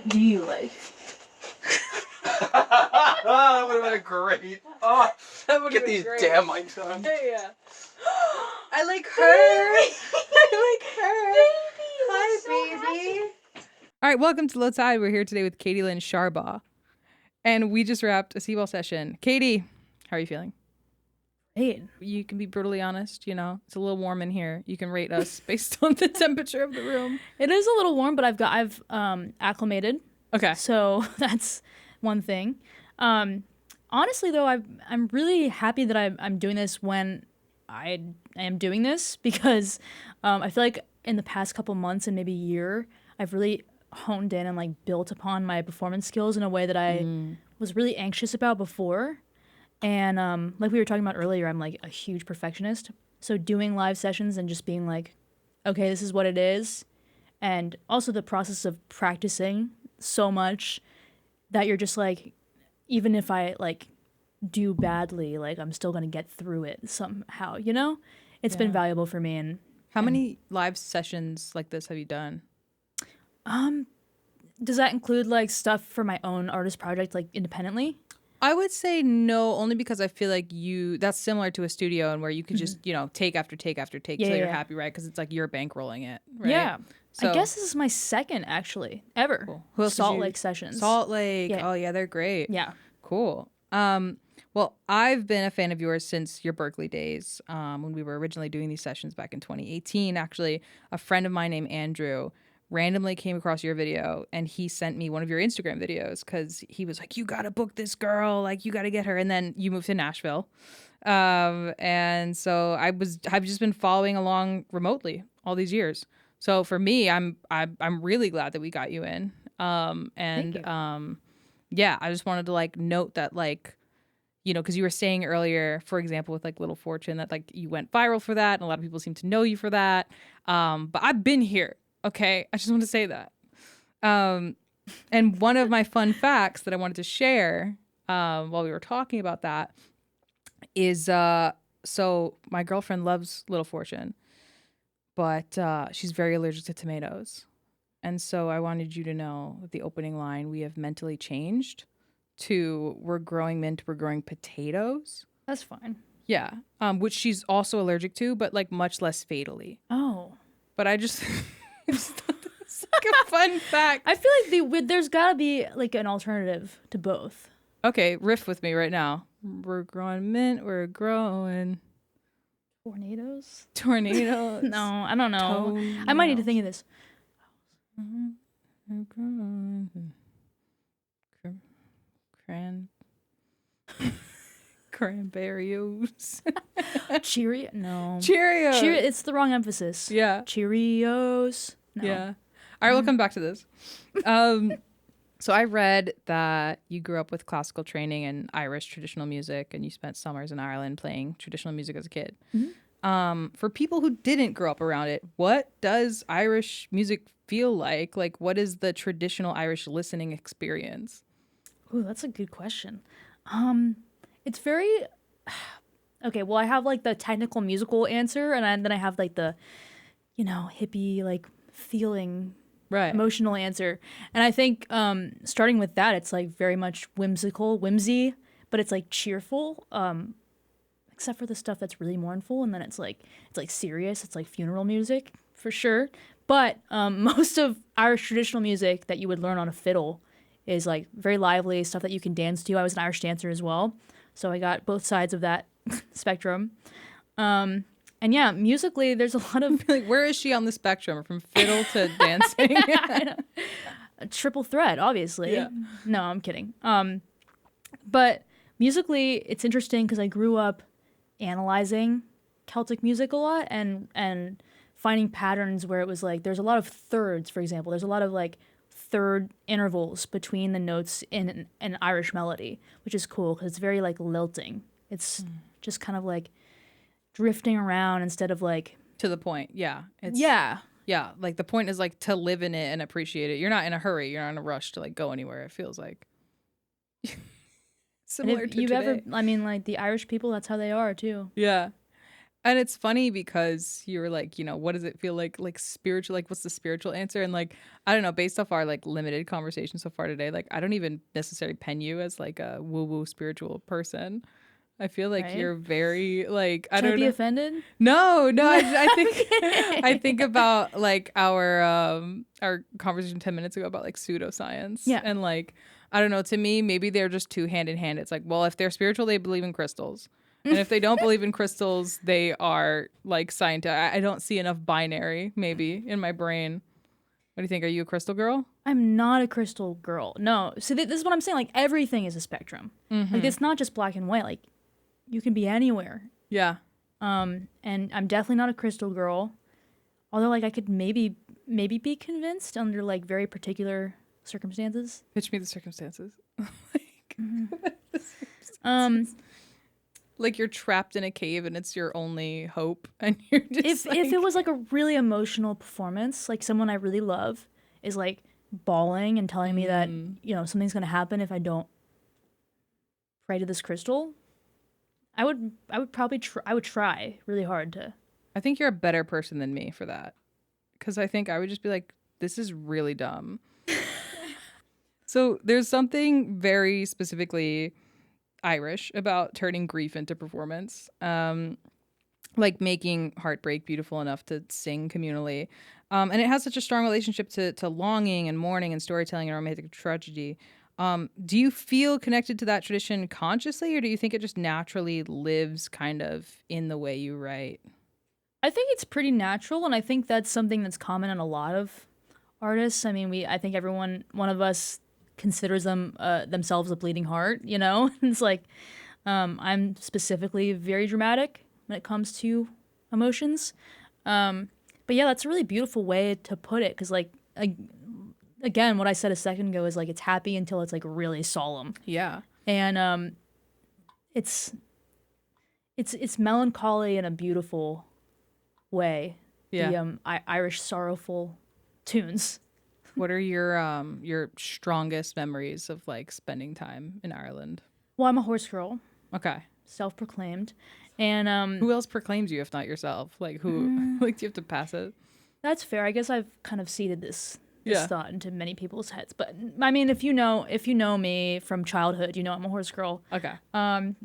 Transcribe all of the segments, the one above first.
What do you like? That would have been great. Oh, That would get these damn mics on. Yeah. I like her. I like her. Baby, hi, so baby. All right, welcome to Low Tide. We're here today with Katie Lynne Sharbaugh. And we just wrapped a Seawall session. Katie, how are you feeling? Great. You can be brutally honest, you know. It's a little warm in here. You can rate us based on the temperature of the room. It is a little warm, but I've acclimated. Okay. So that's one thing. Honestly, though, I'm really happy that I'm doing this when I am doing this because I feel like in the past couple months and maybe year, I've really honed in and like built upon my performance skills in a way that I was really anxious about before. And like we were talking about earlier, I'm like a huge perfectionist. So doing live sessions and just being like, okay, this is what it is. And also the process of practicing so much that you're just like, even if I like do badly, like I'm still going to get through it somehow, you know? It's been valuable for me. And how many live sessions like this have you done? does that include like stuff for my own artist project, like independently? I would say no, only because I feel like that's similar to a studio and where you could just, you know, take after take after take till you're happy, right? Because it's like you're bankrolling it, right? Yeah. So, I guess this is my second actually ever. Cool. Who else Salt Lake sessions. Salt Lake. Yeah. Oh yeah, they're great. Yeah. Cool. Well, I've been a fan of yours since your Berklee days. When we were originally doing these sessions back in 2018, actually, a friend of mine named Andrew randomly came across your video and he sent me one of your Instagram videos because he was like, you got to book this girl, like you got to get her. And then you moved to Nashville. And so I've just been following along remotely all these years. So for me, I'm really glad that we got you in. Thank you. Yeah, I just wanted to like note that like, you know, because you were saying earlier, for example, with like Little Fortune, that like you went viral for that and a lot of people seem to know you for that. But I've been here. Okay, I just want to say that. And one of my fun facts that I wanted to share while we were talking about that is so my girlfriend loves Little Fortune, but she's very allergic to tomatoes. And so I wanted you to know that the opening line, we have mentally changed to we're growing mint, we're growing potatoes. That's fine. Yeah, which she's also allergic to, but like much less fatally. Oh. But I just... It's like a fun fact. I feel like there's got to be like an alternative to both. Okay, riff with me right now. We're growing mint. We're growing Tornadoes. No, I don't know. I might need to think of this. We're growing cranberries. Cheerio? No. Cheerios. It's the wrong emphasis. Yeah. Cheerios. No. Yeah. All right, we'll come back to this. So I read that you grew up with classical training and Irish traditional music, and you spent summers in Ireland playing traditional music as a kid. Mm-hmm. For people who didn't grow up around it, what does Irish music feel like? Like, what is the traditional Irish listening experience? Ooh, that's a good question. It's very... Okay, well, I have like the technical musical answer, and then I have like the, you know, hippie, like feeling, right, emotional answer. And I think starting with that, it's like very much whimsy, but it's like cheerful, except for the stuff that's really mournful. And then it's like serious. It's like funeral music for sure. But most of Irish traditional music that you would learn on a fiddle is like very lively stuff that you can dance to. I was an Irish dancer as well, so I got both sides of that spectrum. And yeah, musically, there's a lot of... Like, where is she on the spectrum from fiddle to dancing? A triple threat, obviously. Yeah. No, I'm kidding. But musically, it's interesting because I grew up analyzing Celtic music a lot and finding patterns where it was like, there's a lot of thirds, for example. There's a lot of like third intervals between the notes in an Irish melody, which is cool because it's very like lilting. It's just kind of like drifting around instead of like to the point. Yeah. Yeah. Like the point is like to live in it and appreciate it. You're not in a hurry. You're not in a rush to like go anywhere. It feels like similar to today. I mean, like the Irish people, that's how they are too. Yeah. And it's funny because you were like, what does it feel like spiritual, like what's the spiritual answer? And like, I don't know, based off our like limited conversation so far today, like I don't even necessarily pen you as like a woo-woo spiritual person. I feel like Right? you're very like, I Should I don't be know. offended? No, I think Okay. I think about like our conversation 10 minutes ago about like pseudoscience. Yeah. And like, I don't know, to me, maybe they're just two hand in hand. It's like, well, if they're spiritual, they believe in crystals. And if they don't believe in crystals, they are like scientific. I don't see enough binary maybe in my brain. What do you think? Are you a crystal girl? I'm not a crystal girl. No. So this is what I'm saying. Like everything is a spectrum. Like it's not just black and white. Like you can be anywhere. Yeah. And I'm definitely not a crystal girl. Although like I could maybe be convinced under like very particular circumstances. Pitch me the circumstances. Like, like you're trapped in a cave and it's your only hope, and you're just if it was like a really emotional performance, like someone I really love is like bawling and telling me that something's gonna happen if I don't pray to this crystal, I would probably I would try really hard to. I think you're a better person than me for that, because I think I would just be like, this is really dumb. So there's something very specifically Irish about turning grief into performance, like making heartbreak beautiful enough to sing communally, and it has such a strong relationship to longing and mourning and storytelling and romantic tragedy. Do you feel connected to that tradition consciously, or do you think it just naturally lives kind of in the way you write? I think it's pretty natural, and I think that's something that's common in a lot of artists. I mean, I think one of us considers themselves a bleeding heart, It's like I'm specifically very dramatic when it comes to emotions. But yeah, that's a really beautiful way to put it, because like again, what I said a second ago is like it's happy until it's like really solemn. Yeah. And it's melancholy in a beautiful way. Yeah. The Irish sorrowful tunes. What are your strongest memories of like spending time in Ireland? Well, I'm a horse girl, Okay. self-proclaimed, and Who else proclaims you if not yourself? Like who? Like, do you have to pass it? that's fair. I guess I've kind of seeded this Yeah. thought into many people's heads. But I mean, if you know me from childhood, I'm a horse girl. Okay. And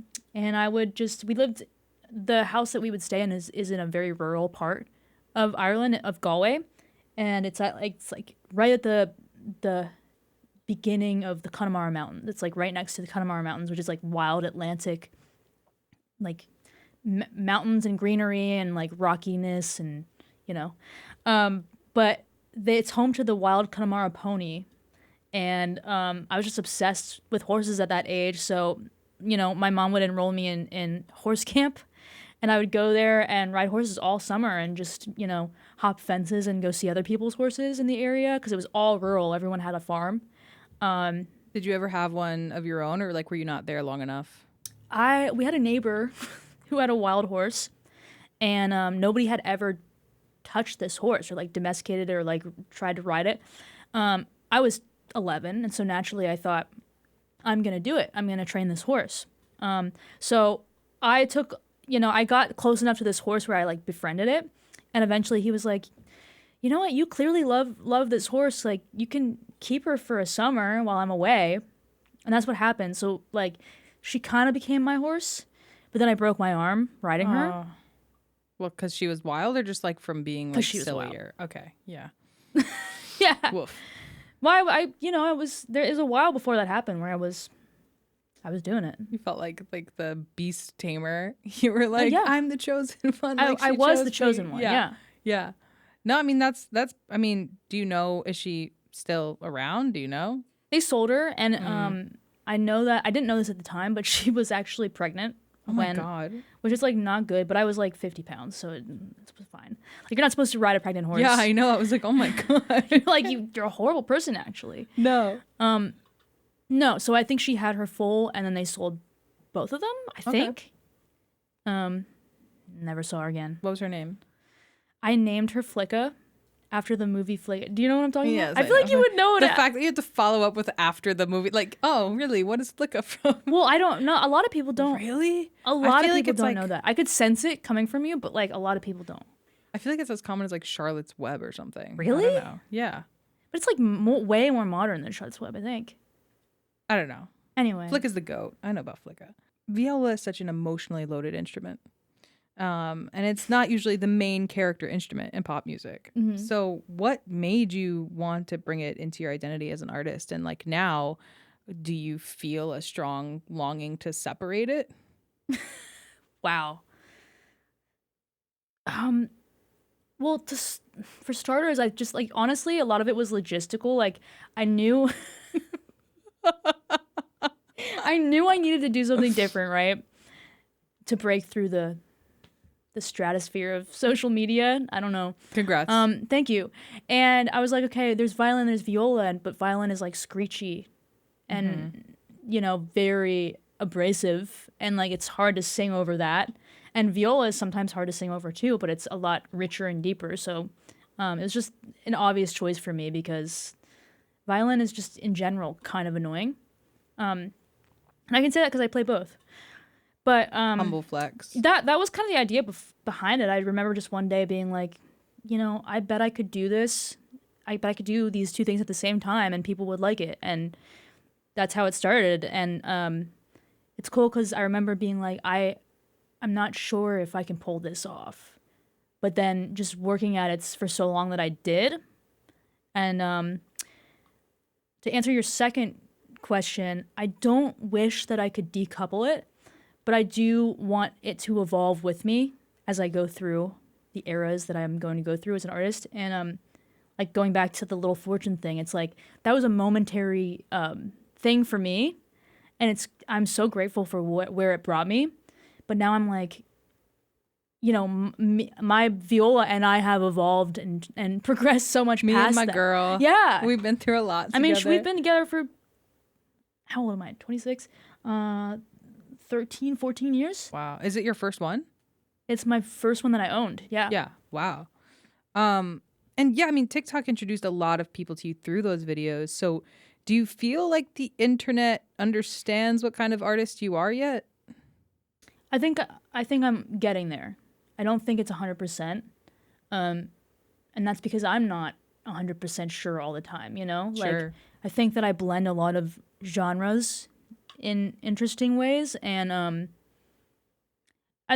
the house that we would stay in is in a very rural part of Ireland, of Galway, and it's like right at the beginning of the Connemara Mountains. It's like right next to the Connemara Mountains, which is like wild Atlantic, like mountains and greenery and like rockiness and but it's home to the wild Connemara pony, and I was just obsessed with horses at that age. So my mom would enroll me in horse camp, and I would go there and ride horses all summer and just hop fences and go see other people's horses in the area, because it was all rural. Everyone had a farm. Did you ever have one of your own, or like were you not there long enough? We had a neighbor who had a wild horse, and nobody had ever touched this horse or like domesticated it or like tried to ride it. I was 11, and so naturally I thought, I'm gonna do it. I'm gonna train this horse. So I took, I got close enough to this horse where I like befriended it, and eventually he was like, you know what? You clearly love this horse. Like you can keep her for a summer while I'm away, and that's what happened. So like, she kind of became my horse, but then I broke my arm riding her. Well, because she was wild, or just like from being like she was sillier? Okay, yeah. Yeah. Woof. Well, I was there is a while before that happened where I was doing it. You felt like the beast tamer. You were like, yeah. I'm the chosen one. Like, I she was chose the chosen me. one. Yeah. Yeah. No, I mean that's. I mean, do you know? Is she still around? Do you know? They sold her, and I know that I didn't know this at the time, but she was actually pregnant. Oh my god. Which is like not good, but I was like 50 pounds, so it was fine. Like you're not supposed to ride a pregnant horse. Yeah, I know. I was like, oh my god. Like you're a horrible person, actually. No. No. So I think she had her foal, and then they sold both of them. I think. Never saw her again. What was her name? I named her Flicka after the movie flick. Do you know what I'm talking Yes, about? I I feel like know. you would know The it. fact that you have to follow up with after the movie, like, oh, really? What is Flicka from? Well, I don't know. A lot of people don't. Really? A lot of feel like people it's don't like- know that. I could sense it coming from you, but like a lot of people don't. I feel like it's as common as like Charlotte's Web or something. Really? I don't know. Yeah. But it's like way more modern than Charlotte's Web, I think. I don't know. Anyway. Flicka's the goat. I know about Flicka. Viola is such an emotionally loaded instrument. And it's not usually the main character instrument in pop music. Mhm. So what made you want to bring it into your identity as an artist? And like now, do you feel a strong longing to separate it? Wow. Well, for starters, I just like honestly, a lot of it was logistical. Like I knew I knew I needed to do something different, right? To break through the stratosphere of social media. I don't know. Congrats. Thank you. And I was like, okay, there's violin, there's viola, but violin is like screechy and you know, very abrasive, and like it's hard to sing over that. And viola is sometimes hard to sing over too, but it's a lot richer and deeper. So it was just an obvious choice for me because violin is just in general kind of annoying. And I can say that because I play both. But Humble flex. that was kind of the idea behind it. I remember just one day being like, you know, I bet I could do this. I bet I could do these two things at the same time and people would like it. And that's how it started. And it's cool because I remember being like, I'm not sure if I can pull this off. But then just working at it for so long that I did. And to answer your second question, I don't wish that I could decouple it, but I do want it to evolve with me as I go through the eras that I'm going to go through as an artist. And like going back to the Little Fortune thing, it's like that was a momentary thing for me, and I'm so grateful for where it brought me. But now I'm like, you know, my viola and I have evolved and progressed so much Me past and my that. girl. Yeah. We've been through a lot I mean, together. we've been together for, how old am I? 26? 13, 14 years? Wow. Is it your first one? It's my first one that I owned. Yeah. Yeah. Wow. And yeah, I mean, TikTok introduced a lot of people to you through those videos. So do you feel like the internet understands what kind of artist you are yet? I think I'm getting there. I don't think it's 100%. And that's because I'm not 100% sure all the time, you know? Sure. Like, I think that I blend a lot of genres in interesting ways. And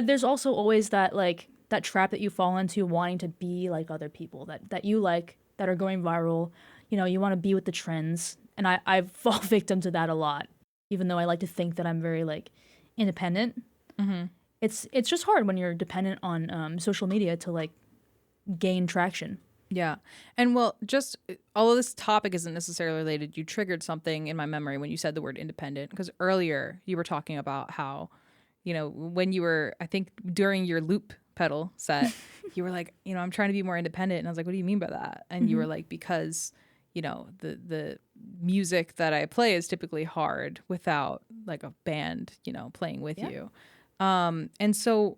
there's also always that, like, that trap that you fall into wanting to be like other people that you like, that are going viral. You know, you want to be with the trends. And I fall victim to that a lot, even though I like to think that I'm very, like, independent. Mm-hmm. It's just hard when you're dependent on social media to, like, gain traction. Yeah. And well, just although this topic isn't necessarily related, you triggered something in my memory when you said the word independent. Because earlier you were talking about how, you know, when you were, I think during your loop pedal set, you were like, you know, I'm trying to be more independent. And I was like, what do you mean by that? And you were like, because, you know, the music that I play is typically hard without like a band, you know, playing with you. And so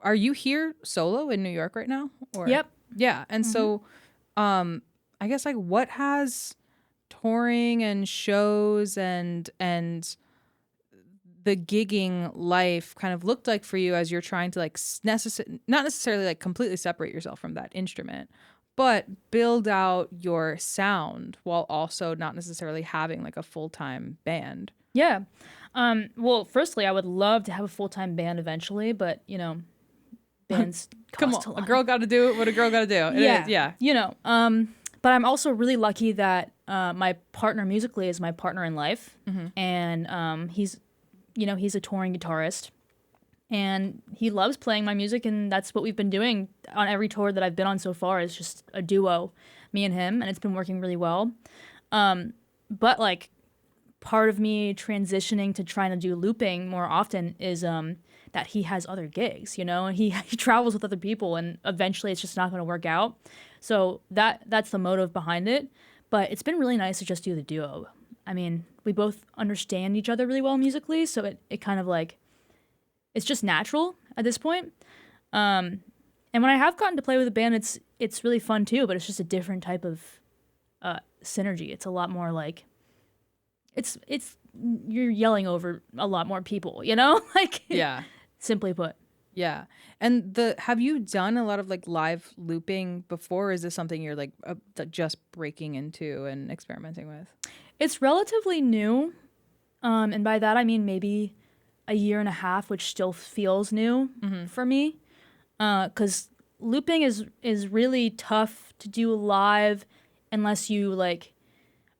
are you here solo in New York right now? Or? Yep. Yeah. And so I guess like what has touring and shows and the gigging life kind of looked like for you as you're trying to like not necessarily like completely separate yourself from that instrument, but build out your sound while also not necessarily having like a full-time band? Yeah. Well, firstly, I would love to have a full-time band eventually, but, you know, bands Come cost a on, lot. a girl got to do what a girl got to do. Yeah. You know, but I'm also really lucky that my partner musically is my partner in life. And he's a touring guitarist. And he loves playing my music, and that's what we've been doing on every tour that I've been on so far, is just a duo, me and him, and it's been working really well. But, like, part of me transitioning to trying to do looping more often is that he has other gigs, you know, and he travels with other people, and eventually it's just not going to work out. So that's the motive behind it. But it's been really nice to just do the duo. I mean, we both understand each other really well musically, so it kind of like, it's just natural at this point. And And when I have gotten to play with a band, it's really fun too, but it's just a different type of synergy. It's a lot more like it's you're yelling over a lot more people, you know? Like Yeah. simply put. Yeah. And have you done a lot of like live looping before? Or is this something you're like just breaking into and experimenting with? It's relatively new. And by that I mean maybe a year and a half, which still feels new for me. Because looping is really tough to do live unless you like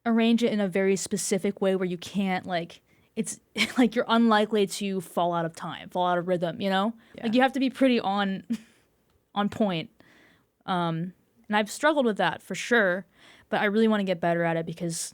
arrange it in a very specific way where you can't like it's like you're unlikely to fall out of time, fall out of rhythm, you know? Yeah. Like you have to be pretty on point. And I've struggled with that for sure, but I really want to get better at it because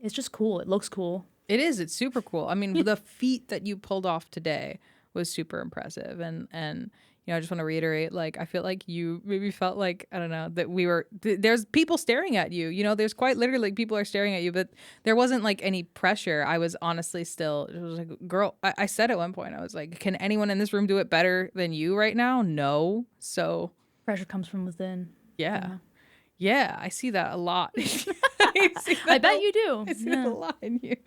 it's just cool. It looks cool. It is. It's super cool. I mean, the feat that you pulled off today was super impressive. And you know, I just want to reiterate, like, I feel like you maybe felt like, I don't know, that we were, there's people staring at you, you know, there's quite literally people are staring at you, but there wasn't like any pressure. I was honestly still, it was like, girl, I said at one point, I was like, can anyone in this room do it better than you right now? No. So Pressure comes from within. yeah. Yeah, I see that a lot. I bet you do. I see that a lot in you.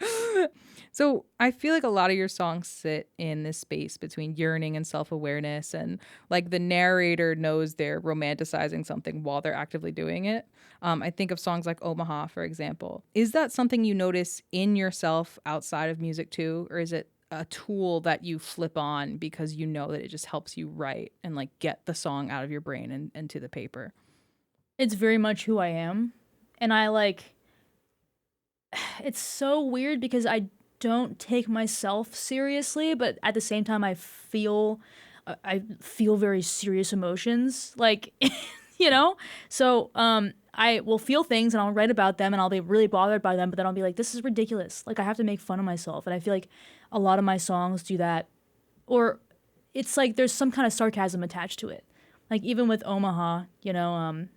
So I feel like a lot of your songs sit in this space between yearning and self-awareness, and like the narrator knows they're romanticizing something while they're actively doing it. I think of songs like Omaha, for example. Is that something you notice in yourself outside of music too, or is it a tool that you flip on because you know that it just helps you write and like get the song out of your brain and to the paper? It's very much who I am. And I like, it's so weird because I don't take myself seriously, but at the same time I feel very serious emotions, like, you know? So I will feel things and I'll write about them and I'll be really bothered by them, but then I'll be like, this is ridiculous. Like I have to make fun of myself. And I feel like a lot of my songs do that. Or it's like there's some kind of sarcasm attached to it. Like even with Omaha, you know,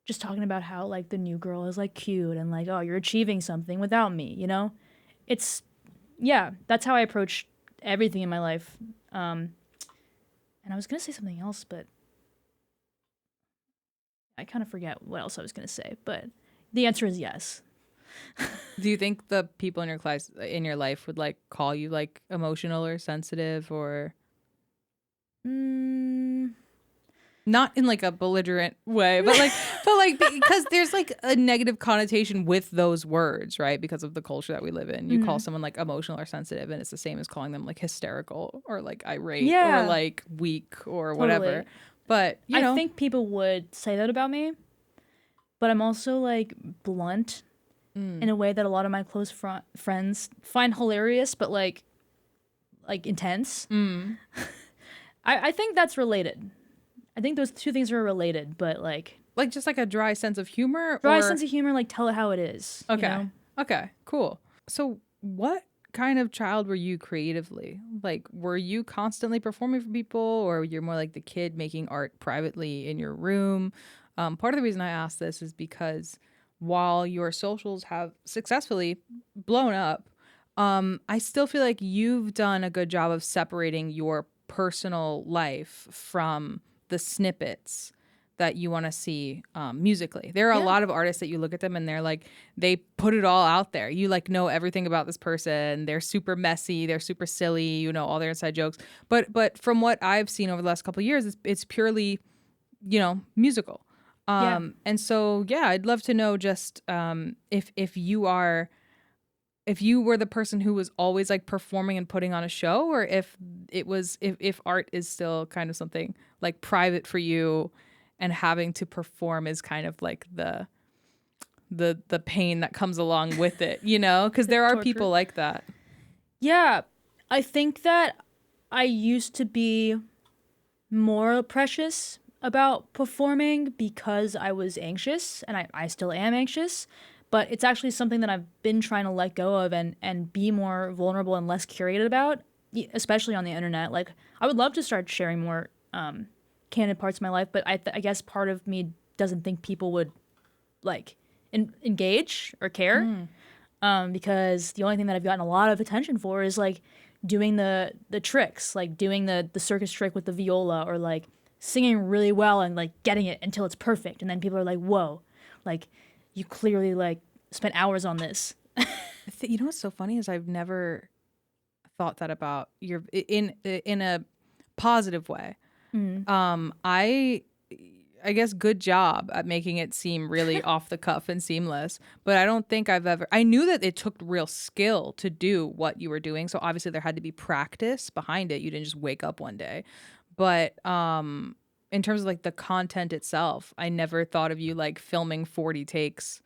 just talking about how like the new girl is like cute and like, oh, you're achieving something without me, you know? It's, yeah, that's how I approach everything in my life. And I was going to say something else, but I kind of forget what else I was going to say, but the answer is yes. Do you think the people in your life would like call you like emotional or sensitive or not in like a belligerent way, but like because there's like a negative connotation with those words, right? Because of the culture that we live in. You call someone like emotional or sensitive and it's the same as calling them like hysterical or like irate or like weak or whatever. But you know, I think people would say that about me, but I'm also like blunt in a way that a lot of my close friends find hilarious, but like intense. I think that's related. I think those two things are related, but like just like a dry sense of humor. Sense of humor, like tell it how it is. Okay. You know? Okay. Cool. So what kind of child were you creatively? Like, were you constantly performing for people, or you're more like the kid making art privately in your room? Part of the reason I ask this is because while your socials have successfully blown up, I still feel like you've done a good job of separating your personal life from the snippets that you want to see musically. There are a lot of artists that you look at them and they're like, they put it all out there. You like know everything about this person. They're super messy. They're super silly. You know, all their inside jokes. But from what I've seen over the last couple of years, it's purely, you know, musical. And so, yeah, I'd love to know just if you were the person who was always like performing and putting on a show, or if art is still kind of something like private for you and having to perform is kind of like the pain that comes along with it, you know, because there are people like that. Yeah, I think that I used to be more precious about performing because I was anxious, and I still am anxious. But it's actually something that I've been trying to let go of and be more vulnerable and less curated about, especially on the internet. Like, I would love to start sharing more candid parts of my life, but I guess part of me doesn't think people would, like, engage or care because the only thing that I've gotten a lot of attention for is, like, doing the tricks, like doing the circus trick with the viola or, like, singing really well and like getting it until it's perfect, and then people are like, whoa, like you clearly like spent hours on this. You know what's so funny is I've never thought that about your in a positive way. I guess good job at making it seem really off the cuff and seamless, but I don't think I knew that it took real skill to do what you were doing. So obviously there had to be practice behind it. You didn't just wake up one day. But in terms of like the content itself, I never thought of you like filming 40 takes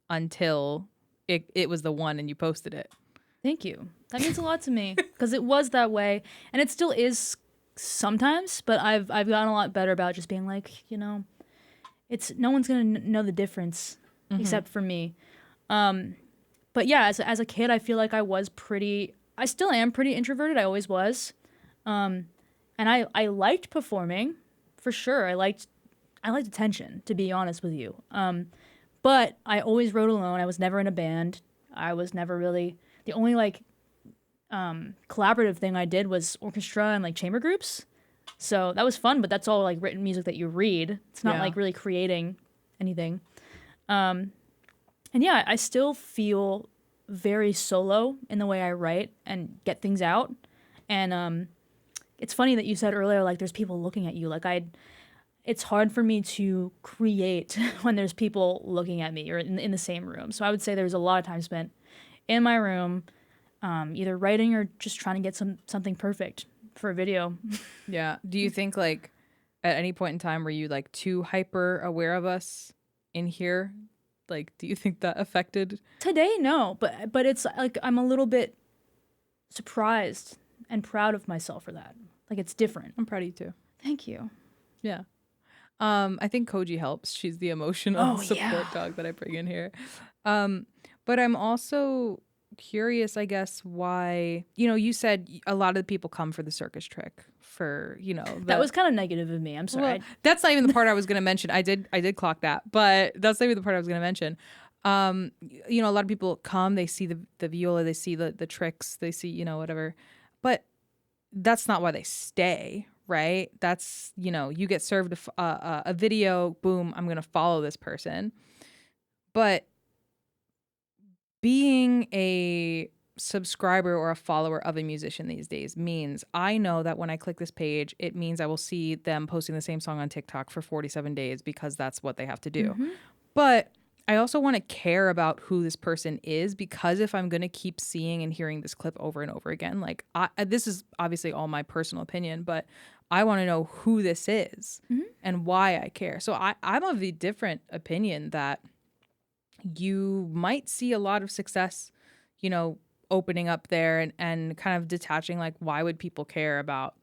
until it was the one and you posted it. Thank you. That means a lot to me because it was that way, and it still is sometimes. But I've gotten a lot better about just being like, it's no one's gonna know the difference except for me. But yeah, as a kid, I feel like I still am pretty introverted. I always was, and I liked performing for sure. I liked attention, to be honest with you. But I always wrote alone. I was never in a band. I was never really the only like collaborative thing I did was orchestra and like chamber groups. So that was fun, but that's all like written music that you read. It's not like really creating anything. And yeah, I still feel very solo in the way I write and get things out. And it's funny that you said earlier, like there's people looking at you. Like it's hard for me to create when there's people looking at me or in the same room. So I would say there's a lot of time spent in my room, either writing or just trying to get something perfect for a video. Yeah. Do you think like at any point in time were you like too hyper aware of us in here? Like, do you think that affected? Today, no, but it's like I'm a little bit surprised and proud of myself for that. Like it's different. I'm proud of you too. Thank you. Yeah. I think Koji helps. She's the emotional support dog that I bring in here. But I'm also curious, I guess, why, you said a lot of the people come for the circus trick for, that was kind of negative of me. I'm sorry. Well, that's not even the part I was going to mention. I did clock that, but that's not even the part I was going to mention. A lot of people come, they see the viola, they see the tricks, they see, whatever, but that's not why they stay. Right? That's, you get served a video, boom, I'm going to follow this person. But being a subscriber or a follower of a musician these days means I know that when I click this page, it means I will see them posting the same song on TikTok for 47 days because that's what they have to do. Mm-hmm. But I also want to care about who this person is, because if I'm going to keep seeing and hearing this clip over and over again, like this is obviously all my personal opinion, but I want to know who this is and why I care. So I'm of the different opinion that you might see a lot of success, opening up there and kind of detaching, like, why would people care about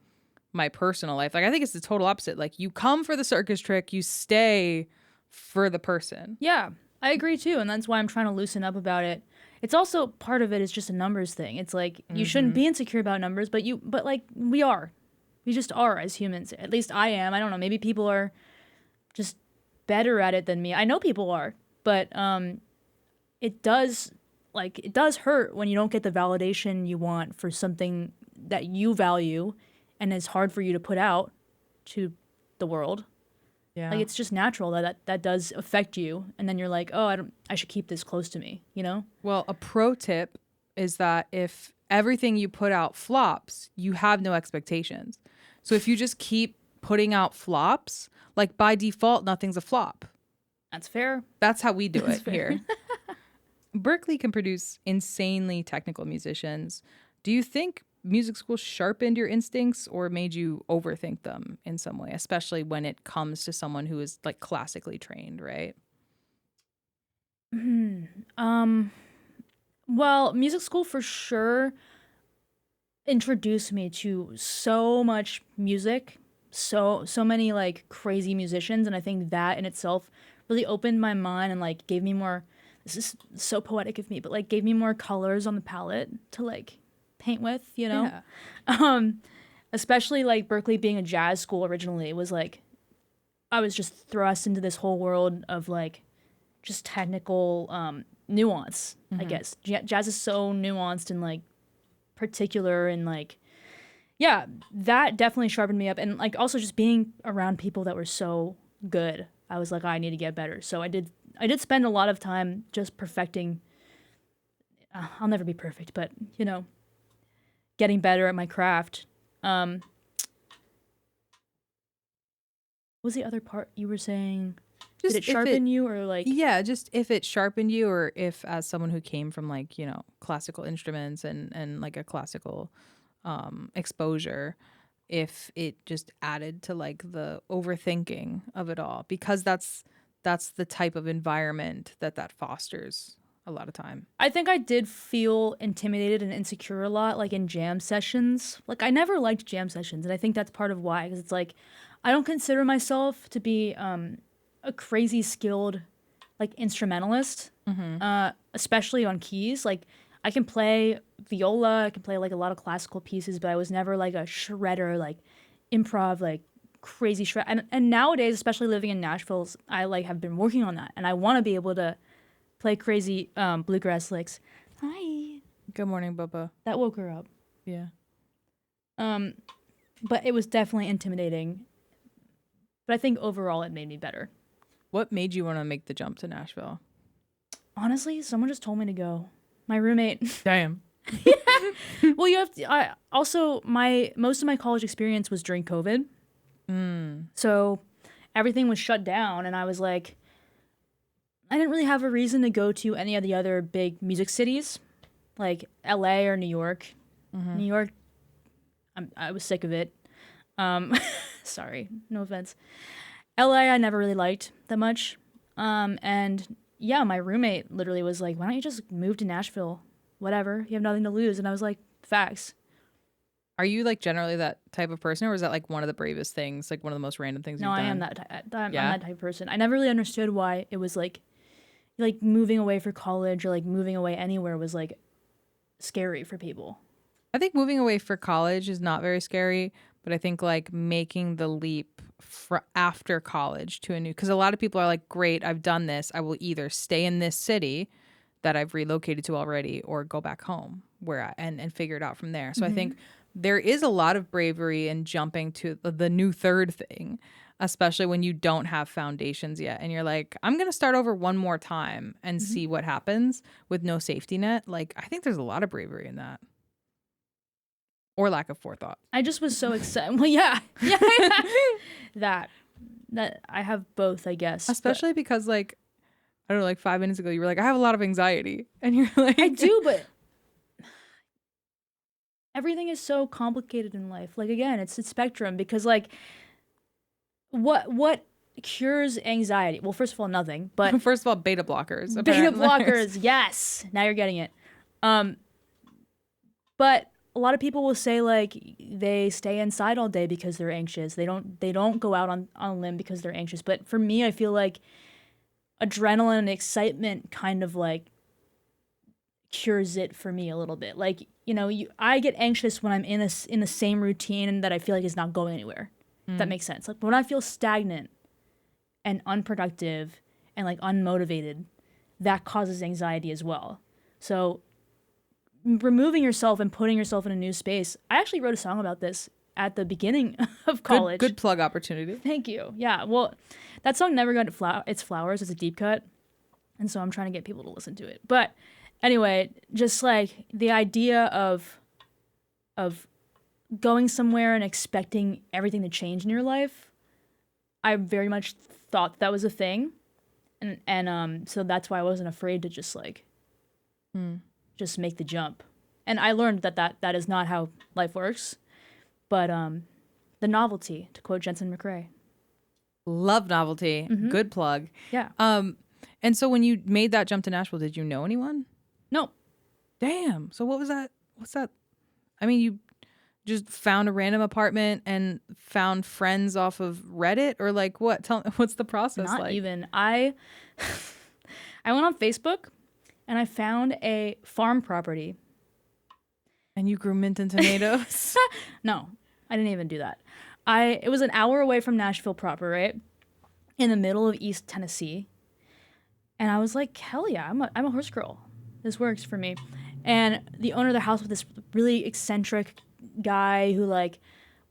my personal life? Like, I think it's the total opposite. Like, you come for the circus trick, you stay for the person. Yeah, I agree too. And that's why I'm trying to loosen up about it. It's also part of it is just a numbers thing. It's like, you shouldn't be insecure about numbers, but like we are. We just are as humans. At least I am. I don't know. Maybe people are just better at it than me. I know people are, but it does hurt when you don't get the validation you want for something that you value and is hard for you to put out to the world. Yeah. Like it's just natural that does affect you, and then you're like, "Oh, I should keep this close to me," Well, a pro tip is that if everything you put out flops, you have no expectations. So if you just keep putting out flops, like by default, nothing's a flop. That's fair. That's how we do it here. Berklee can produce insanely technical musicians. Do you think music school sharpened your instincts or made you overthink them in some way, especially when it comes to someone who is like classically trained, right? Well, music school for sure introduced me to so much music, so many like crazy musicians, and I think that in itself really opened my mind and like gave me more, this is so poetic of me, but like gave me more colors on the palette to like paint with, Yeah. Especially like Berklee being a jazz school originally, it was like I was just thrust into this whole world of like just technical nuance, I guess. Jazz is so nuanced and like particular and like, yeah, that definitely sharpened me up. And like also just being around people that were so good, I was like, I need to get better. So I did spend a lot of time just perfecting. I'll never be perfect, but you know, getting better at my craft. What was the other part you were saying? Just Did it if sharpen you or like? Yeah, just if it sharpened you, or if as someone who came from like, you know, classical instruments and like a classical exposure, if it just added to like the overthinking of it all, because that's the type of environment that fosters a lot of time. I think I did feel intimidated and insecure a lot, like in jam sessions. Like I never liked jam sessions, and I think that's part of why. Because it's like, I don't consider myself to be a crazy skilled, like instrumentalist, especially on keys. Like I can play viola, I can play like a lot of classical pieces, but I was never like a shredder, like improv, like crazy shred. And nowadays, especially living in Nashville, I like have been working on that, and I want to be able to play crazy bluegrass licks. Hi. Good morning, Bubba. That woke her up. Yeah. But it was definitely intimidating. But I think overall it made me better. What made you want to make the jump to Nashville? Honestly, someone just told me to go. My roommate. Damn. Well, you have to. Also, most of my college experience was during COVID. So everything was shut down, and I was like, I didn't really have a reason to go to any of the other big music cities, like LA or New York. New York, I was sick of it. Sorry, no offense. LA, I never really liked that much. And yeah, my roommate literally was like, why don't you just move to Nashville? Whatever, you have nothing to lose. And I was like, facts. Are you like generally that type of person, or is that like one of the bravest things, like one of the most random things No, you've done? I am that I'm that type of person. I never really understood why it was like moving away for college or like moving away anywhere was like scary for people. I think moving away for college is not very scary, but I think like making the leap after college to a new, because a lot of people are like, great, I've done this. I will either stay in this city that I've relocated to already or go back home and figure it out from there. So I think there is a lot of bravery in jumping to the new third thing, especially when you don't have foundations yet. And you're like, I'm going to start over one more time and see what happens with no safety net. Like, I think there's a lot of bravery in that. Or lack of forethought. I just was so excited. Well, yeah. that I have both, I guess. Especially because like, I don't know, like 5 minutes ago, you were like, I have a lot of anxiety. And you're like, I do, but everything is so complicated in life. Like, again, it's a spectrum because like, what cures anxiety? Well, first of all, nothing, but first of all, beta blockers. beta apparently. blockers, yes. Now you're getting it. But a lot of people will say like they stay inside all day because they're anxious. They don't go out on a limb because they're anxious. But for me, I feel like adrenaline and excitement kind of like cures it for me a little bit. Like, you know, I get anxious when I'm in the same routine that I feel like is not going anywhere. If that makes sense. Like when I feel stagnant and unproductive and like unmotivated, that causes anxiety as well. So removing yourself and putting yourself in a new space. I actually wrote a song about this at the beginning of college. Good plug opportunity. Thank you. Yeah. Well, that song never got its flowers. It's a deep cut. And so I'm trying to get people to listen to it. But anyway, just like the idea of going somewhere and expecting everything to change in your life, I very much thought that was a thing. And so that's why I wasn't afraid to just like just make the jump. And I learned that is not how life works. But the novelty, to quote Jensen McRae. Love novelty. Good plug. Yeah. And so when you made that jump to Nashville, did you know anyone? No. Damn. So what was that? What's that? I mean, you just found a random apartment and found friends off of Reddit, or like what? Tell me, what's the process Not like? even. I went on Facebook and I found a farm property. And you grew mint and tomatoes? No, I didn't even do that. It was an hour away from Nashville proper, right? In the middle of East Tennessee. And I was like, hell yeah, I'm a horse girl. This works for me. And the owner of the house was this really eccentric guy who like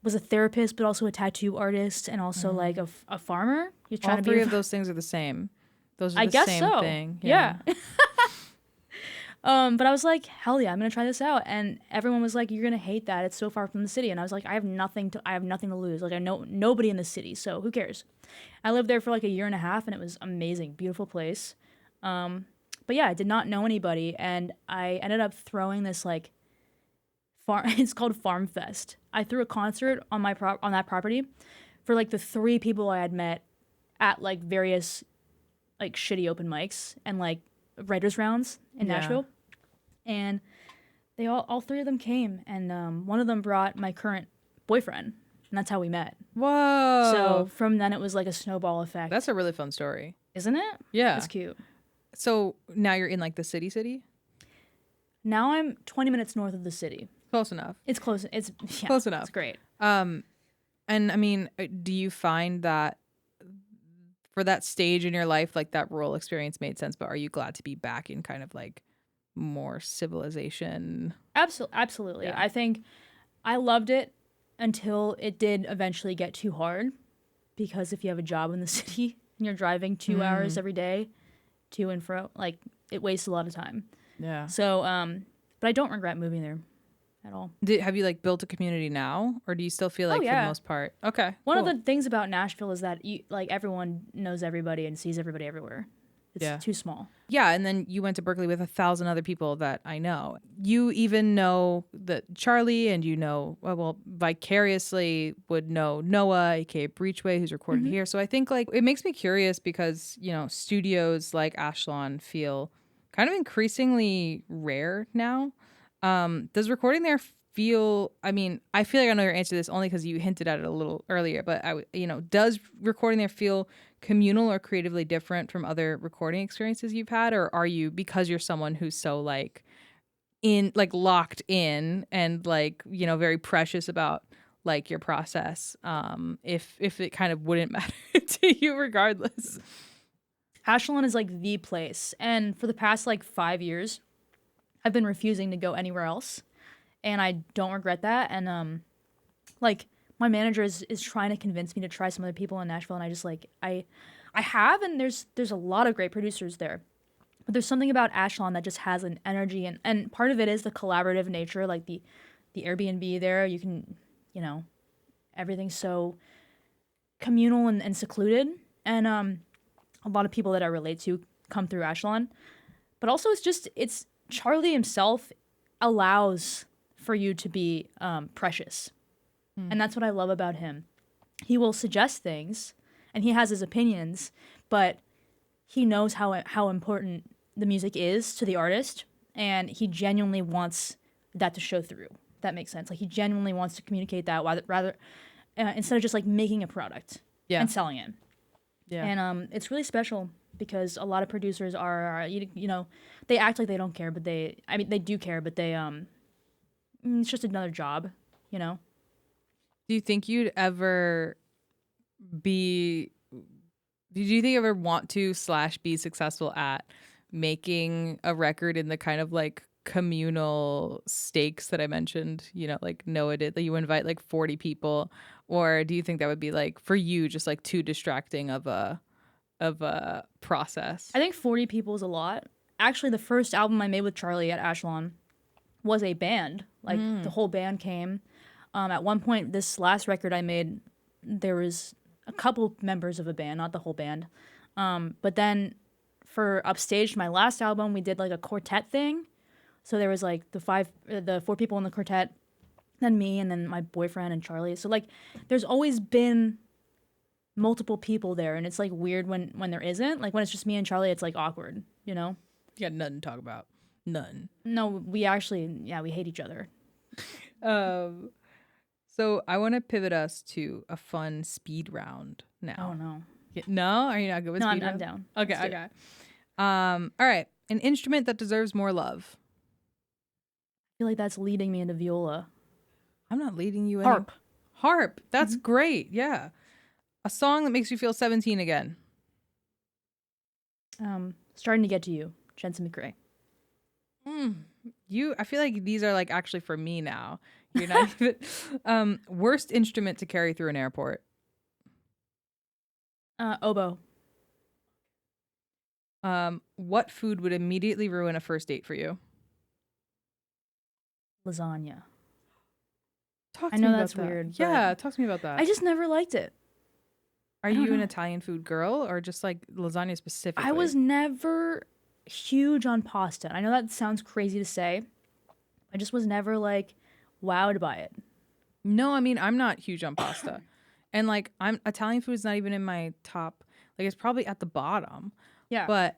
was a therapist but also a tattoo artist and also like a farmer. He's trying All to be three of those things are the same. Those are I the guess same so. thing. Yeah. But I was like, hell yeah, I'm gonna try this out. And everyone was like, you're gonna hate that. It's so far from the city. And I was like, I have nothing to lose. Like I know nobody in the city, so who cares? I lived there for like a year and a half, and it was amazing, beautiful place. But yeah, I did not know anybody, and I ended up throwing this like farm. It's called Farm Fest. I threw a concert on on that property for like the 3 people I had met at like various like shitty open mics and like writers rounds in Yeah. Nashville, and they all 3 of them came, and one of them brought my current boyfriend, and that's how we met. Whoa. So from then it was like a snowball effect. That's a really fun story. Isn't it? Yeah. That's cute. So now you're in like the city? Now I'm 20 minutes north of the city. Close enough. It's close. It's Close enough. It's great. And I mean, do you find that for that stage in your life, like that rural experience made sense, but are you glad to be back in kind of like more civilization? Absolutely. Yeah. I think I loved it until it did eventually get too hard, because if you have a job in the city and you're driving 2 hours every day to and fro, like it wastes a lot of time. Yeah. So, but I don't regret moving there at all. Have you like built a community now, or do you still feel like for the yeah. most part? Okay. One cool. of the things about Nashville is that like everyone knows everybody and sees everybody everywhere. It's Yeah. too small. Yeah, and then you went to Berklee with 1,000 other people that I know. You even know that Charlie, and you know, well, vicariously would know Noah, aka Breachway, who's recorded here. So I think like it makes me curious because, you know, studios like Ashlon feel kind of increasingly rare now. Does recording there feel, I mean, I feel like I know your answer to this only because you hinted at it a little earlier, but does recording there feel communal or creatively different from other recording experiences you've had? Or are you, because you're someone who's so like locked in and like, you know, very precious about like your process, if it kind of wouldn't matter to you regardless? Ashlon is like the place. And for the past like 5 years, I've been refusing to go anywhere else. And I don't regret that. And like my manager is trying to convince me to try some other people in Nashville, and I just like I have, and there's a lot of great producers there. But there's something about Ashlon that just has an energy, and part of it is the collaborative nature, like the Airbnb there. You can, you know, everything's so communal and secluded. And a lot of people that I relate to come through Ashlon. But also it's Charlie himself allows for you to be precious. And that's what I love about him. He will suggest things, and he has his opinions, but he knows how important the music is to the artist, and he genuinely wants that to show through. That makes sense. Like he genuinely wants to communicate that rather instead of just like making a product and selling it. Yeah. And it's really special because a lot of producers are you know, they act like they don't care, but they do care, but they it's just another job, you know. Do you think you'd ever be? Did you think you ever want to / be successful at making a record in the kind of like communal stakes that I mentioned? You know, like Noah did. That you invite like 40 people, or do you think that would be like for you just like too distracting of a process? I think 40 people is a lot. Actually, the first album I made with Charlie at Ashlon was a band. Like the whole band came. At one point, this last record I made, there was a couple members of a band, not the whole band. But then for Upstage, my last album, we did like a quartet thing. So there was like the 4 people in the quartet, then me, and then my boyfriend and Charlie. So like, there's always been multiple people there, and it's like weird when there isn't. Like when it's just me and Charlie, it's like awkward, you know? You got nothing to talk about. None. No, we actually, we hate each other. So I want to pivot us to a fun speed round now. Oh no. No? Are you not good with No, speed I'm round? down. Okay, Let's do okay. All right. An instrument that deserves more love. I feel like that's leading me into viola. I'm not leading you in. Harp. Harp. That's great. Yeah. A song that makes you feel 17 again. Starting to Get to You, Jensen McRae. I feel like these are like actually for me now. You're not even. Worst instrument to carry through an airport. Oboe. What food would immediately ruin a first date for you? Lasagna. Talk to I me know about that's that. weird, but Yeah, talk to me about that. I just never liked it. Are don't you an know. Italian food girl or just like lasagna specifically? I was never huge on pasta. I know that sounds crazy to say. I just was never like wowed by it. No, I mean I'm not huge on pasta, and like I'm Italian food is not even in my top. Like it's probably at the bottom. Yeah. But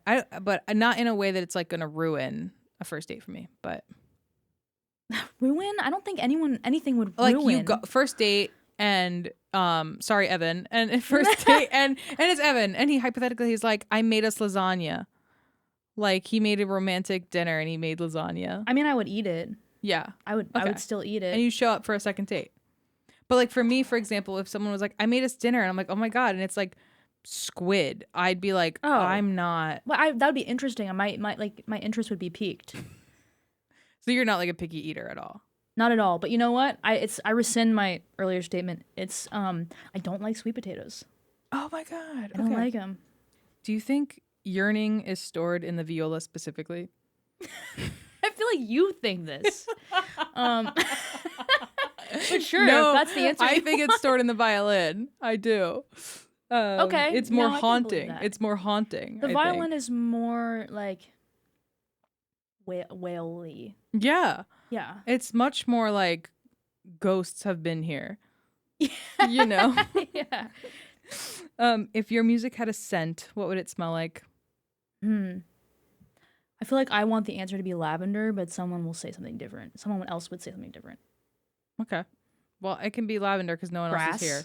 not in a way that it's like gonna ruin a first date for me. But Ruin? I don't think anything would like ruin. you go first date and sorry Evan and first date and it's Evan and he hypothetically he's like I made us lasagna. Like he made a romantic dinner and he made lasagna. I mean, I would eat it. Yeah. I Okay. would still eat it. And you show up for a second date. But like for me, for example, if someone was like, I made us dinner and I'm like, oh my God, and it's like squid, I'd be like, Oh. I'm not. Well, that would be interesting. My interest would be piqued. So you're not like a picky eater at all. Not at all. But you know what? I rescind my earlier statement. It's I don't like sweet potatoes. Oh my God. I don't like them. Do you think yearning is stored in the viola specifically? I feel like you think this. But sure, No, if that's the answer. I think it's stored in the violin. I do. Okay. It's more No, I can believe haunting. that. It's more haunting. The I violin think. is more like whaley. Yeah. Yeah. It's much more like ghosts have been here. You know? Yeah. If your music had a scent, what would it smell like? I feel like I want the answer to be lavender, but someone will say something different. Someone else would say something different. Okay. Well, it can be lavender because no one else is here.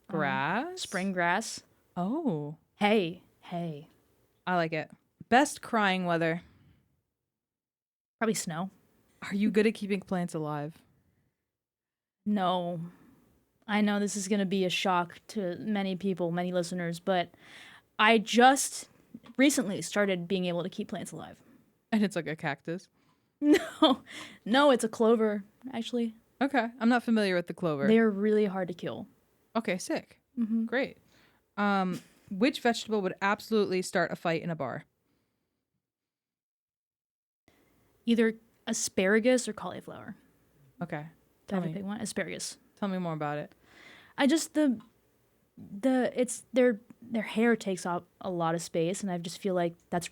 Grass? Spring grass. Oh. Hey. I like it. Best crying weather. Probably snow. Are you good at keeping plants alive? No. I know this is going to be a shock to many people, many listeners, but I just recently started being able to keep plants alive. And it's like a cactus. No, it's a clover, actually. Okay. I'm not familiar with the clover. They're really hard to kill. Okay, sick. Great. Which vegetable would absolutely start a fight in a bar? Either asparagus or cauliflower. Okay. Do I have to pick one? Asparagus. Tell me more about it. I just it's their hair takes up a lot of space, and I just feel like that's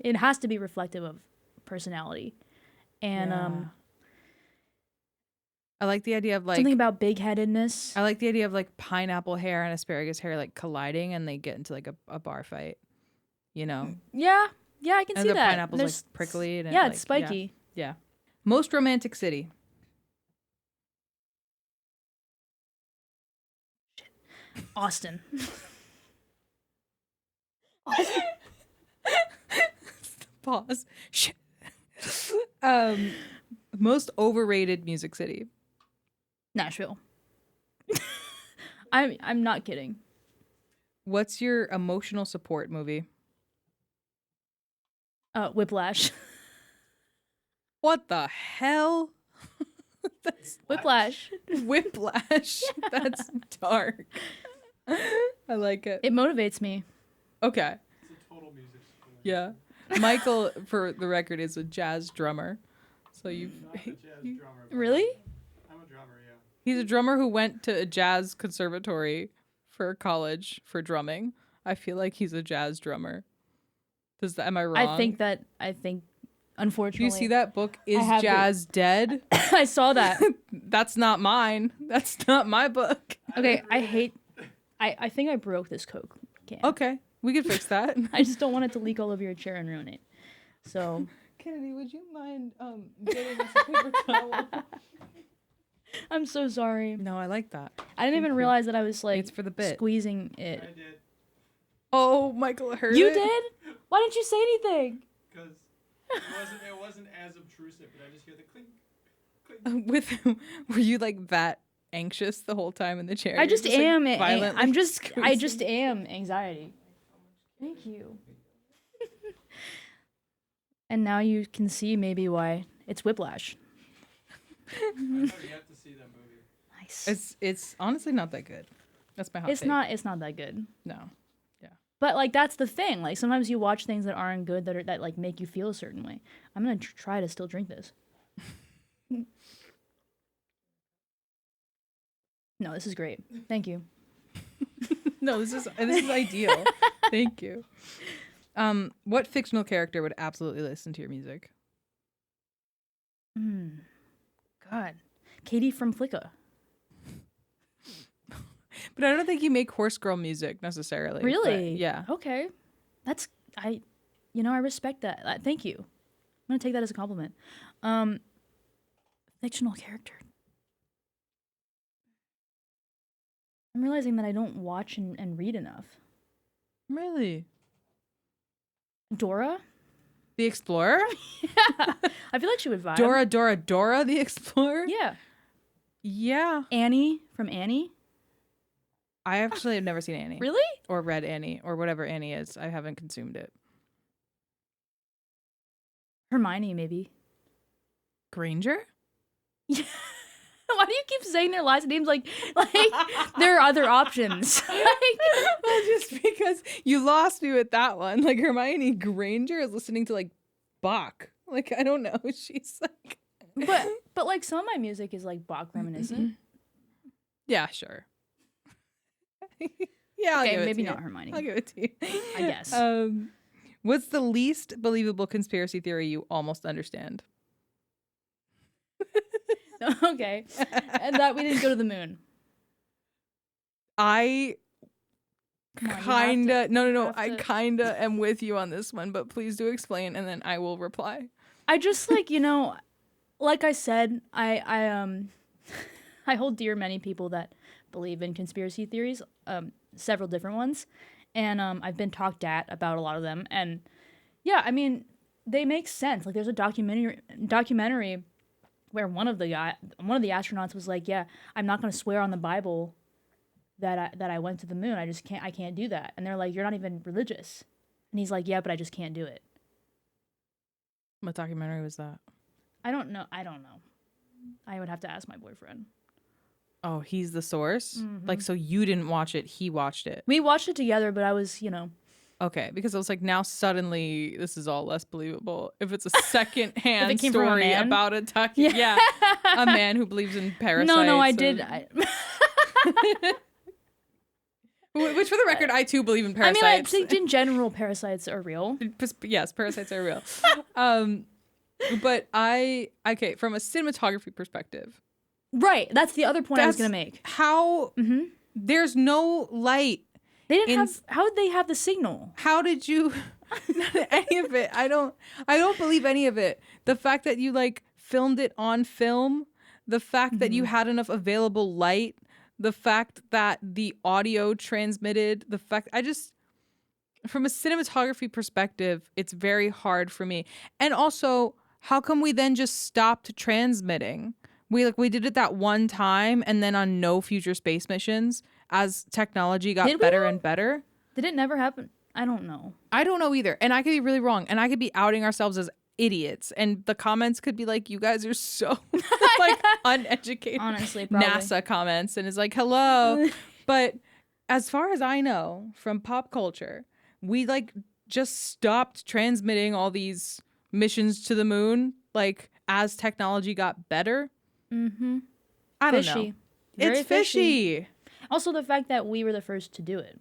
it has to be reflective of personality. And I like the idea of like something about big-headedness. I like the idea of like pineapple hair and asparagus hair like colliding and they get into like a bar fight. You know? Yeah, I can And see the that. pineapple's There's- like prickly and yeah, like, it's spiky. Yeah. Most romantic city. Austin. Pause. Shit. Most overrated music city. Nashville. I'm not kidding. What's your emotional support movie? Whiplash. What the hell? That's Whiplash. Whiplash. That's dark. I like it. It motivates me. Okay. It's a total music school. Yeah. Michael, for the record, is a jazz drummer. So you've Not a jazz drummer. but Really? I'm a drummer, yeah. he's a drummer who went to a jazz conservatory for college for drumming. I feel like he's a jazz drummer. Am I wrong? I think unfortunately. Do you see that book? Is have Jazz Dead? I saw that. That's not mine. That's not my book. Okay, I think I broke this Coke can. Okay, we can fix that. I just don't want it to leak all over your chair and ruin it. So Kennedy, would you mind getting us a paper towel? I'm so sorry. No, I like that. I didn't even realize that I was like It's for the bit. squeezing I it. did. Oh, Michael heard You it. did? Why didn't you say anything? Because it wasn't as obtrusive, but I just hear the clink, clink. Were you like that anxious the whole time in the chair? I just You're like, am. violently I squeezing? just am anxiety. Thank you. And now you can see maybe why it's whiplash. I've yet to see that movie. Nice. It's honestly not that good. That's my hot take. It's not that good. No. But like that's the thing. Like sometimes you watch things that aren't good that like make you feel a certain way. I'm gonna try to still drink this. No, this is great. Thank you. No, this is ideal. Thank you. What fictional character would absolutely listen to your music? God, Katie from Flicka. But I don't think you make horse girl music necessarily. Really? But yeah. Okay, I respect that. Thank you. I'm gonna take that as a compliment. Fictional character. I'm realizing that I don't watch and read enough. Really? Dora? The Explorer? Yeah. I feel like she would vibe. Dora the Explorer? Yeah. Yeah. Annie from Annie? I actually have never seen Annie. Really? Or read Annie, or whatever Annie is. I haven't consumed it. Hermione, maybe. Granger? Yeah. Why do you keep saying their last names like there are other options? Well, just because you lost me with that one. Like Hermione Granger is listening to like Bach. Like I don't know. She's like But like some of my music is like Bach reminiscent. Yeah, sure. Yeah, I'll Okay, give it maybe to not you. Hermione. I'll give it to you. I guess. What's the least believable conspiracy theory you almost understand? Okay. And that we didn't go to the moon. I Come on, you kinda have to- no. have I to- kinda am with you on this one, but please do explain, and then I will reply. I just like, like I said, I I hold dear many people that believe in conspiracy theories, several different ones, and I've been talked at about a lot of them, and yeah, I mean, they make sense. Like there's a documentary where one of the astronauts was like, "Yeah, I'm not going to swear on the Bible that I went to the moon. I can't do that." And they're like, "You're not even religious." And he's like, "Yeah, but I just can't do it." What documentary was that? I don't know. I would have to ask my boyfriend. Oh, he's the source? Mm-hmm. Like, so you didn't watch it, he watched it. We watched it together, but I was, Okay, because I was like, now suddenly this is all less believable. If it's a second-hand came from a story man? about a a man who believes in parasites. No, I and- did. Which, for the record, I too believe in I parasites. mean, I think in general, parasites are real. Yes, parasites are real. But from a cinematography perspective, Right. That's the other point I was going to make. how there's no light. They didn't have, how did they have the signal? How did you any of it? I don't believe any of it. The fact that you like filmed it on film, the fact that you had enough available light, the fact that the audio transmitted, the fact from a cinematography perspective, it's very hard for me. And also, how come we then just stopped transmitting? We did it that one time, and then on no future space missions as technology got better and better. Did it never happen? I don't know. I don't know either. And I could be really wrong. And I could be outing ourselves as idiots. And the comments could be like, you guys are so like uneducated. Honestly, probably. NASA comments. And it's like, hello. But as far as I know from pop culture, we like just stopped transmitting all these missions to the moon, like as technology got better. Mm-hmm. I don't Fishy. know. Very It's fishy. Also, the fact that we were the first to do it.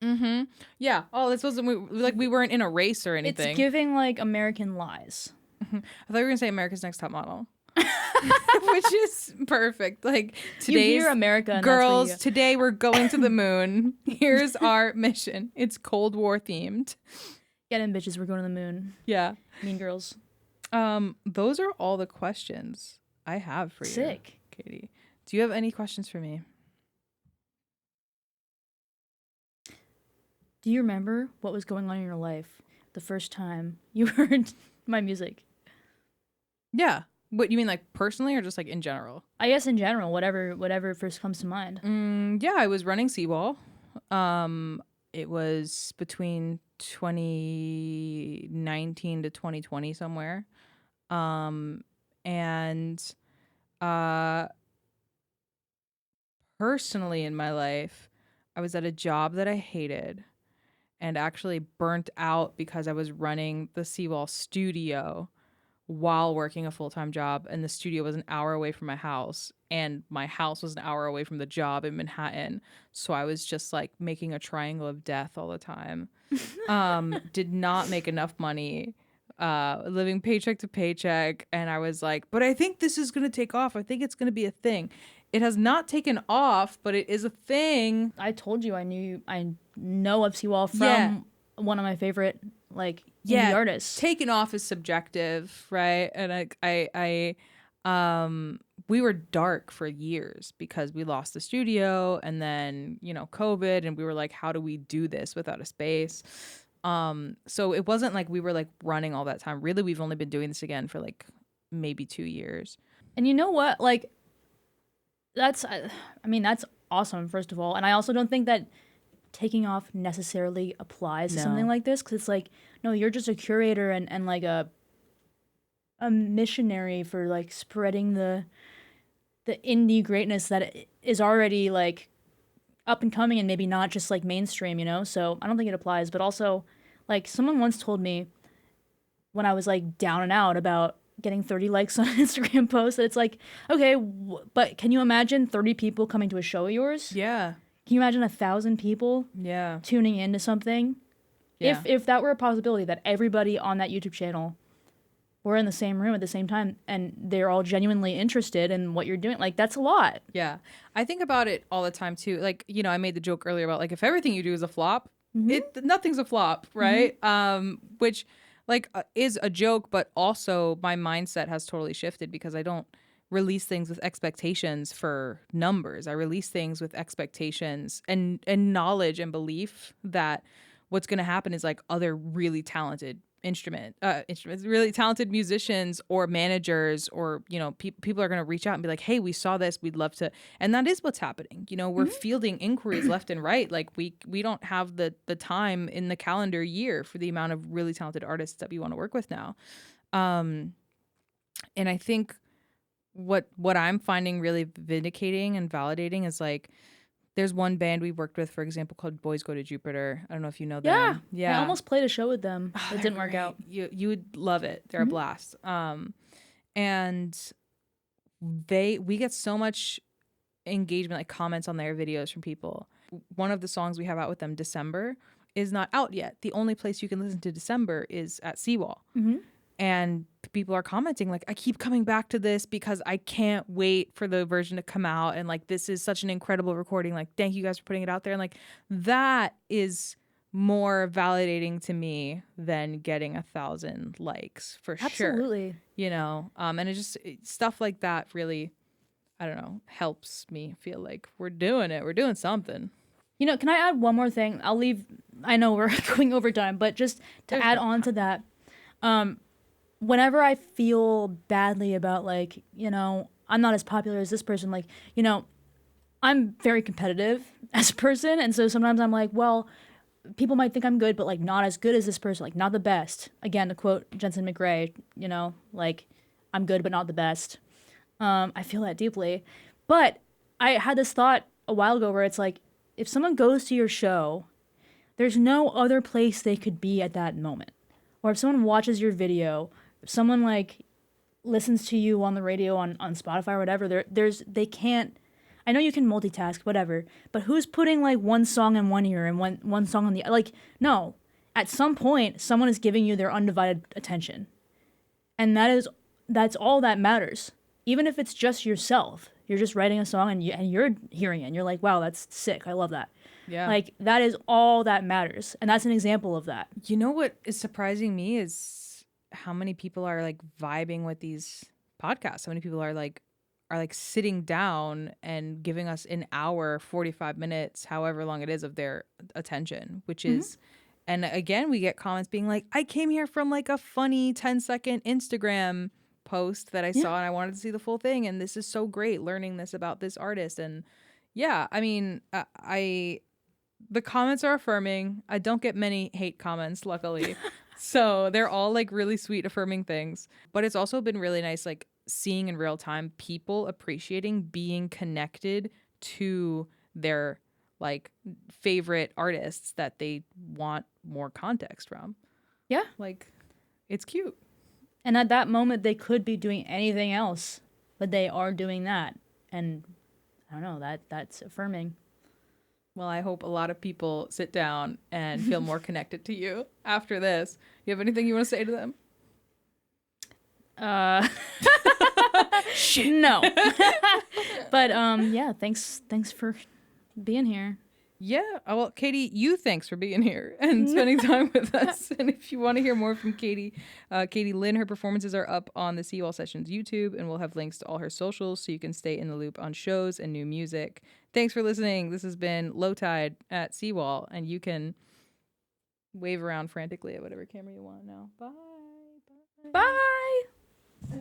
Mm-hmm. Yeah. Oh, this wasn't we weren't in a race or anything. It's giving like American lies. I thought you were gonna say America's Next Top Model, which is perfect. Like You today's hear America, and girls. that's Today we're going to the moon. Here's our mission. It's Cold War themed. get in, bitches. We're going to the moon. Yeah. Mean Girls. Those are all the questions I have for you. Sick. Katie. Do you have any questions for me? Do you remember what was going on in your life the first time you heard my music? Yeah. What you mean, like personally, or just like in general? I guess in general, whatever first comes to mind. Yeah, I was running Seawall. It was between 2019 to 2020 somewhere. And Uh, personally in my life, I was at a job that I hated and actually burnt out because I was running the Seawall studio while working a full-time job, and the studio was an hour away from my house and my house was an hour away from the job in Manhattan. So I was just like making a triangle of death all the time. Did not make enough money, living paycheck to paycheck, and I was like, but I think this is going to take off. I think it's going to be a thing. It has not taken off, but it is a thing. I told you I know of Seawall from one of my favorite like indie artists. Taking off is subjective, right? And we were dark for years because we lost the studio and then, COVID, and we were like, how do we do this without a space? So it wasn't like we were like running all that time. Really, we've only been doing this again for like maybe 2 years. And you know what? Like, that's awesome, first of all. And I also don't think that taking off necessarily applies to something like this, because it's like, no, you're just a curator and like a missionary for like spreading the indie greatness that is already like up and coming and maybe not just like mainstream, So I don't think it applies. But also, like, someone once told me when I was like down and out about getting 30 likes on an Instagram post that it's like, okay, but can you imagine 30 people coming to a show of yours? Yeah. Can you imagine 1,000 people tuning into something? Yeah. If that were a possibility, that everybody on that YouTube channel were in the same room at the same time and they're all genuinely interested in what you're doing, like, that's a lot. Yeah. I think about it all the time too. Like, I made the joke earlier about like, if everything you do is a flop, nothing's a flop, right? Which like is a joke, but also my mindset has totally shifted because I don't release things with expectations for numbers. I release things with expectations and knowledge and belief that what's going to happen is like other really talented really talented musicians or managers or, people are going to reach out and be like, hey, we saw this, we'd love to. And that is what's happening. We're fielding inquiries left and right. Like we don't have the time in the calendar year for the amount of really talented artists that we want to work with now. And I think what I'm finding really vindicating and validating is like, there's one band we worked with, for example, called Boys Go to Jupiter. I don't know if you know them. Yeah. I almost played a show with them. It didn't work out. You would love it. They're a blast. And we get so much engagement, like comments on their videos from people. One of the songs we have out with them, December, is not out yet. The only place you can listen to December is at Seawall. And people are commenting like, I keep coming back to this because I can't wait for the version to come out. And like, this is such an incredible recording. Like, thank you guys for putting it out there. And like, that is more validating to me than getting 1,000 likes for sure. Absolutely. And it just, stuff like that really, I don't know, helps me feel like we're doing it. We're doing something. Can I add one more thing? I know we're going over time, but just to add on to that, whenever I feel badly about like, I'm not as popular as this person, like, I'm very competitive as a person. And so sometimes I'm like, well, people might think I'm good, but like not as good as this person, like not the best. Again, to quote Jensen McRae, like I'm good, but not the best. I feel that deeply. But I had this thought a while ago where it's like, if someone goes to your show, there's no other place they could be at that moment. Or if someone watches your video, if someone like listens to you on the radio on Spotify or whatever, they can't. I know you can multitask, whatever, but who's putting like one song in one ear and one song on the like? No, at some point, someone is giving you their undivided attention, and that's all that matters. Even if it's just yourself, you're just writing a song and you're hearing it, and you're like, wow, that's sick. I love that. Yeah, like that is all that matters, and that's an example of that. You know what is surprising me is how many people are like vibing with these podcasts. How many people are like sitting down and giving us an hour, 45 minutes, however long it is, of their attention, which is, and again, we get comments being like, I came here from like a funny 10-second Instagram post that I saw and I wanted to see the full thing. And this is so great learning this about this artist. And yeah, I mean, the comments are affirming. I don't get many hate comments, luckily. So they're all like really sweet, affirming things. But it's also been really nice, like seeing in real time people appreciating being connected to their like favorite artists that they want more context from. Yeah. Like, it's cute. And at that moment, they could be doing anything else, but they are doing that. And I don't know, that's affirming. Well, I hope a lot of people sit down and feel more connected to you after this. You have anything you want to say to them? Shit. No. But yeah, thanks for being here. Yeah. Well, Katie, you thanks for being here and spending time with us. And if you want to hear more from Katie, Katie Lynne, her performances are up on the Seawall Sessions YouTube, and we'll have links to all her socials so you can stay in the loop on shows and new music. Thanks for listening. This has been Low Tide at Seawall, and you can wave around frantically at whatever camera you want now. Bye. Bye.